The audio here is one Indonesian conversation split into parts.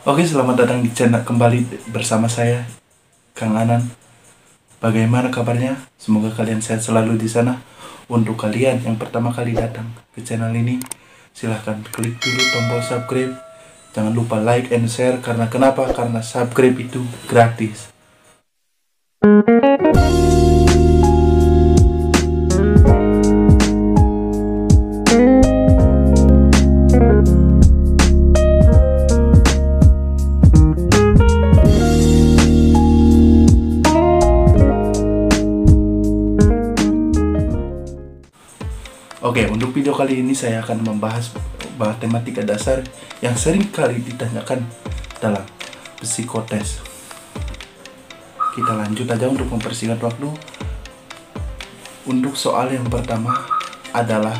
Oke, selamat datang di channel kembali bersama saya, Kang Anan. Bagaimana kabarnya? Semoga kalian sehat selalu di sana. Untuk kalian yang pertama kali datang ke channel ini, silahkan klik dulu tombol subscribe. Jangan lupa like and share. Karena kenapa? Karena subscribe itu gratis. Oke, untuk video kali ini saya akan membahas matematika dasar yang sering kali ditanyakan dalam psikotes. Kita lanjut aja untuk mempersingkat waktu. Untuk soal yang pertama adalah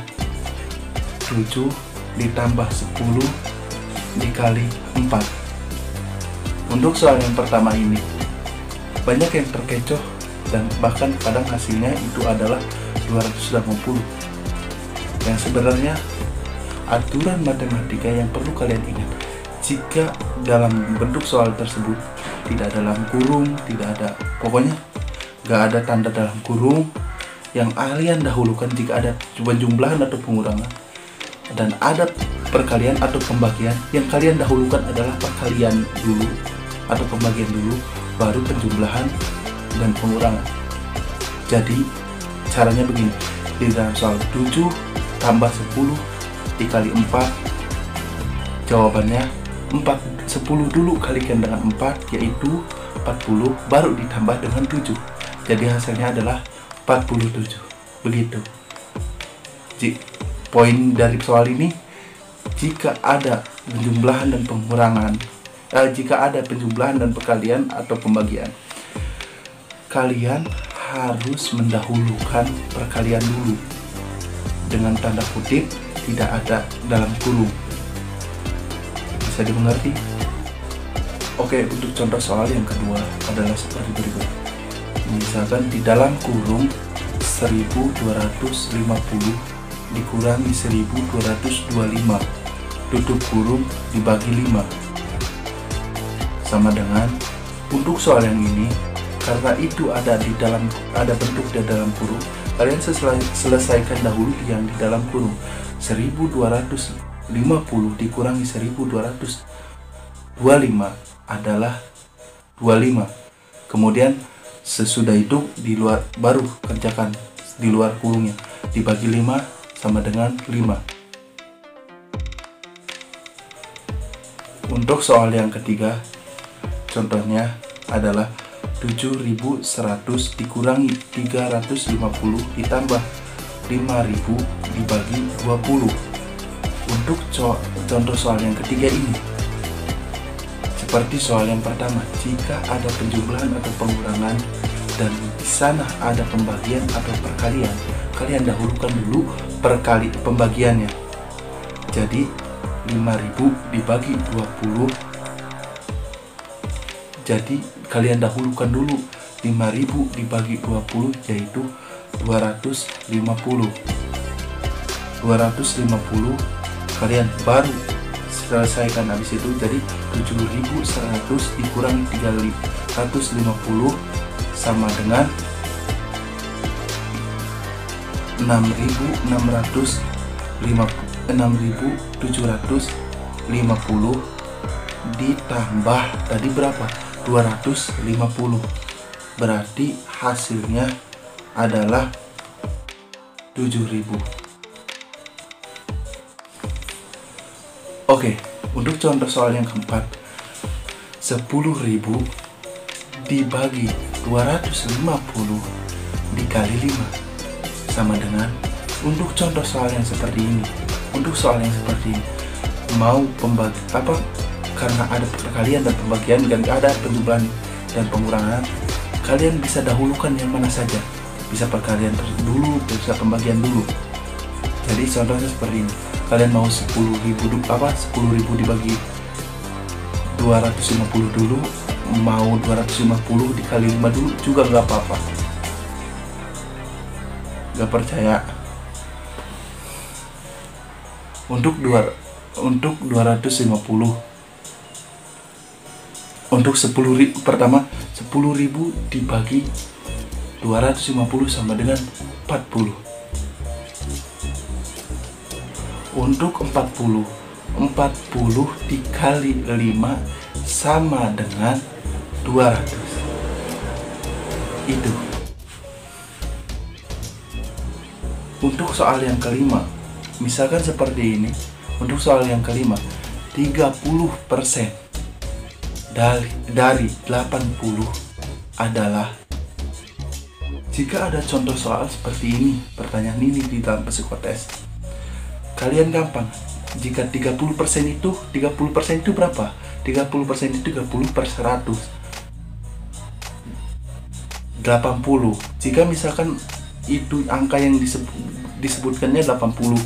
7 ditambah 10 dikali 4. Untuk soal yang pertama ini banyak yang terkecoh dan bahkan kadang hasilnya itu adalah 280. Yang sebenarnya aturan matematika yang perlu kalian ingat, jika dalam bentuk soal tersebut tidak dalam kurung, tidak ada, pokoknya nggak ada tanda dalam kurung, yang kalian dahulukan jika ada penjumlahan atau pengurangan, dan ada perkalian atau pembagian, yang kalian dahulukan adalah perkalian dulu atau pembagian dulu, baru penjumlahan dan pengurangan. Jadi caranya begini, di dalam soal 7 tambah 10 dikali 4, jawabannya 10 dulu kalikan dengan 4, yaitu 40, baru ditambah dengan 7, jadi hasilnya adalah 47. Begitu poin dari soal ini. Jika ada penjumlahan dan pengurangan, jika ada penjumlahan dan perkalian atau pembagian, kalian harus mendahulukan perkalian dulu dengan tanda kutip, tidak ada dalam kurung. Bisa dimengerti? Oke, untuk contoh soal yang kedua adalah seperti berikut. Misalkan di dalam kurung 1250 dikurangi 1225, tutup kurung dibagi 5, sama dengan, untuk soal yang ini karena itu ada bentuk di dalam kurung, kalian selesaikan dahulu yang di dalam kurung. 1250 dikurangi 1225 adalah 25. Kemudian sesudah itu di luar, baru kerjakan di luar kurungnya, dibagi 5 sama dengan 5. Untuk soal yang ketiga, contohnya adalah 7100 dikurangi 350 ditambah 5000 dibagi 20. Untuk contoh soal yang ketiga ini, seperti soal yang pertama, jika ada penjumlahan atau pengurangan dan di sana ada pembagian atau perkalian, kalian dahulukan dulu pembagiannya. Jadi 5000 dibagi 20, jadi kalian dahulukan dulu 5000 dibagi 20, yaitu 250. Kalian baru selesaikan habis itu, jadi 7100 dikurangi 350 sama dengan 6750 ditambah tadi berapa? 250. Berarti hasilnya adalah 7000. Oke, untuk contoh soal yang keempat, 10.000 dibagi 250 dikali 5 sama dengan, untuk contoh soal yang seperti ini, mau karena ada perkalian dan pembagian dan ada penjumlahan dan pengurangan, kalian bisa dahulukan yang mana saja, bisa perkalian dulu, bisa pembagian dulu. Jadi contohnya seperti ini, kalian mau 10.000 dibagi 250 dulu, mau 250 dikali 5 dulu juga nggak apa-apa. Nggak percaya? Untuk 250 Untuk 10.000 pertama, 10.000 dibagi 250 sama dengan 40. Untuk 40 dikali 5 sama dengan 200. Itu. Untuk soal yang kelima, misalkan seperti ini. Untuk soal yang kelima, 30% dari 80 adalah, jika ada contoh soal seperti ini, pertanyaan ini di dalam psikotes, kalian gampang. Jika 30% itu berapa? 30% itu 30 per 100. 80. Jika misalkan itu angka yang disebutkannya 80,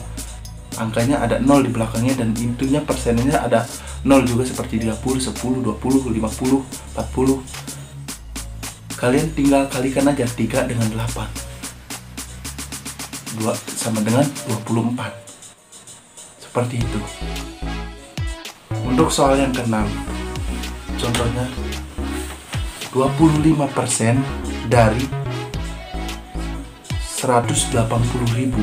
angkanya ada 0 di belakangnya dan intinya persennya ada 0 juga, seperti 30, 10, 20, 50, 40. Kalian tinggal kalikan aja 3 dengan 8. 2 sama dengan 24. Seperti itu. Untuk soal yang ke-6, contohnya 25% dari 180.000.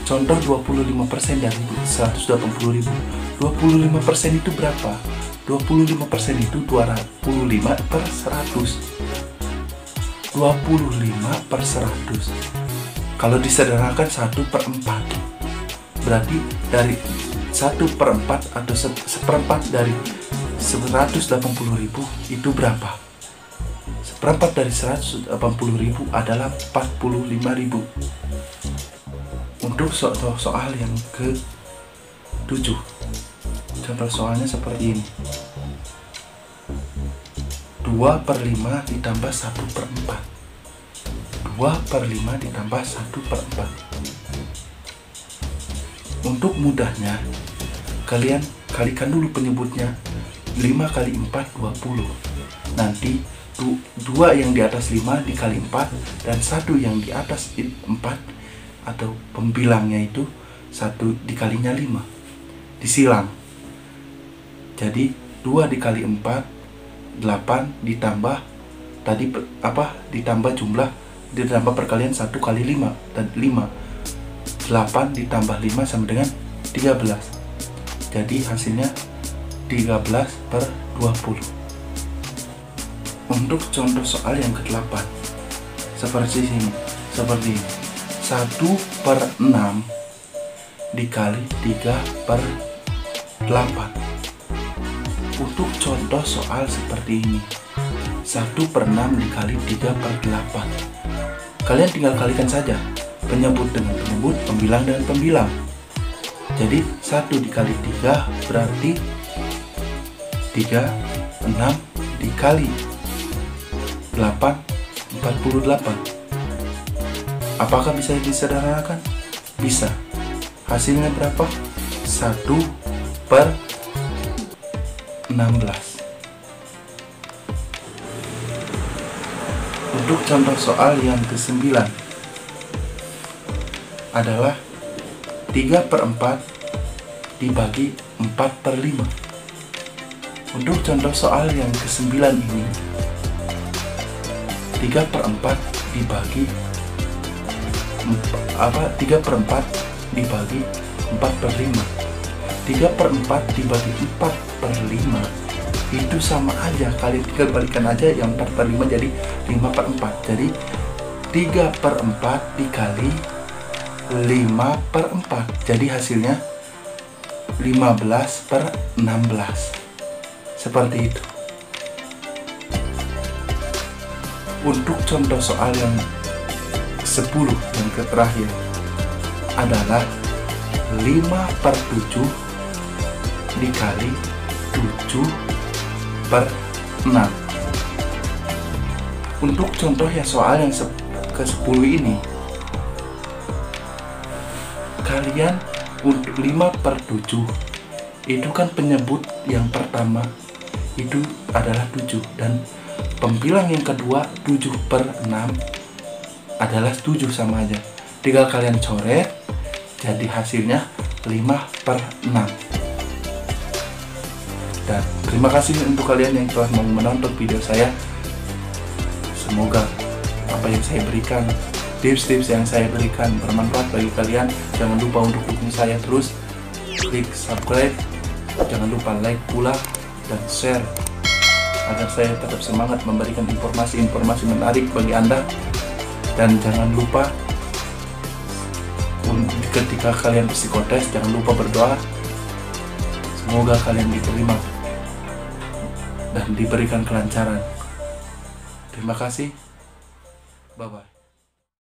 Contoh 25% dari 180.000. 25% itu berapa? 25% itu 25 per 100. 25 per 100. Kalau disederhanakan 1 per 4. Berarti dari 1 per 4 atau seperempat dari 180.000 itu berapa? Seperempat dari 180.000 adalah 45.000. Untuk soal yang ke-7, contoh soalnya seperti ini. 2 per 5 ditambah 1 per 4. 2 per 5 ditambah 1 per 4. Untuk mudahnya, kalian kalikan dulu penyebutnya. 5 kali 4, 20. Nanti 2 yang di atas 5 dikali 4 dan 1 yang di atas 4 atau pembilangnya itu 1 dikalinya 5 disilang. Jadi 2 dikali 4 8 ditambah tadi ditambah jumlah, ditambah perkalian 1 kali 5 dan 5. 8 ditambah 5 sama dengan 13. Jadi hasilnya 13 per 20. Untuk contoh soal yang ke-8, seperti ini. 1 per 6 dikali 3 per 8. Untuk contoh soal seperti ini, 1 per 6 dikali 3 per 8. Kalian tinggal kalikan saja penyebut dengan penyebut, pembilang dengan pembilang. Jadi 1 dikali 3 berarti 6 dikali 8, 48. Apakah bisa disederhanakan? Bisa. Hasilnya berapa? 1 per 16. Untuk contoh soal yang ke-9 adalah 3 per 4 dibagi 4 per 5. Untuk contoh soal yang ke-9 ini, 3 per 4 dibagi 3 per 4 dibagi 4 per 5. 3 per 4 dibagi 4 per 5 itu sama aja, kalian tinggal balikan aja yang 4 per 5 jadi 5 per 4. Jadi 3 per 4 dikali 5 per 4, jadi hasilnya 15 per 16. Seperti itu. Untuk contoh soal yang 10 yang terakhir adalah 5 per 7 dikali 7 per 6. Untuk contoh ya soal yang ke-10 ini, kalian untuk 5 per 7 itu kan penyebut yang pertama itu adalah 7 dan pembilang yang kedua 7 per 6 adalah 7 sama aja. Tinggal kalian coret, jadi hasilnya 5 per 6. Dan terima kasih untuk kalian yang telah mau menonton video saya. Semoga apa yang saya berikan, tips-tips yang saya berikan bermanfaat bagi kalian. Jangan lupa untuk dukung saya terus, klik subscribe, jangan lupa like pula dan share agar saya tetap semangat memberikan informasi-informasi menarik bagi Anda. Dan jangan lupa ketika kalian psikotes, jangan lupa berdoa. Semoga kalian diterima dan diberikan kelancaran. Terima kasih. Bye-bye.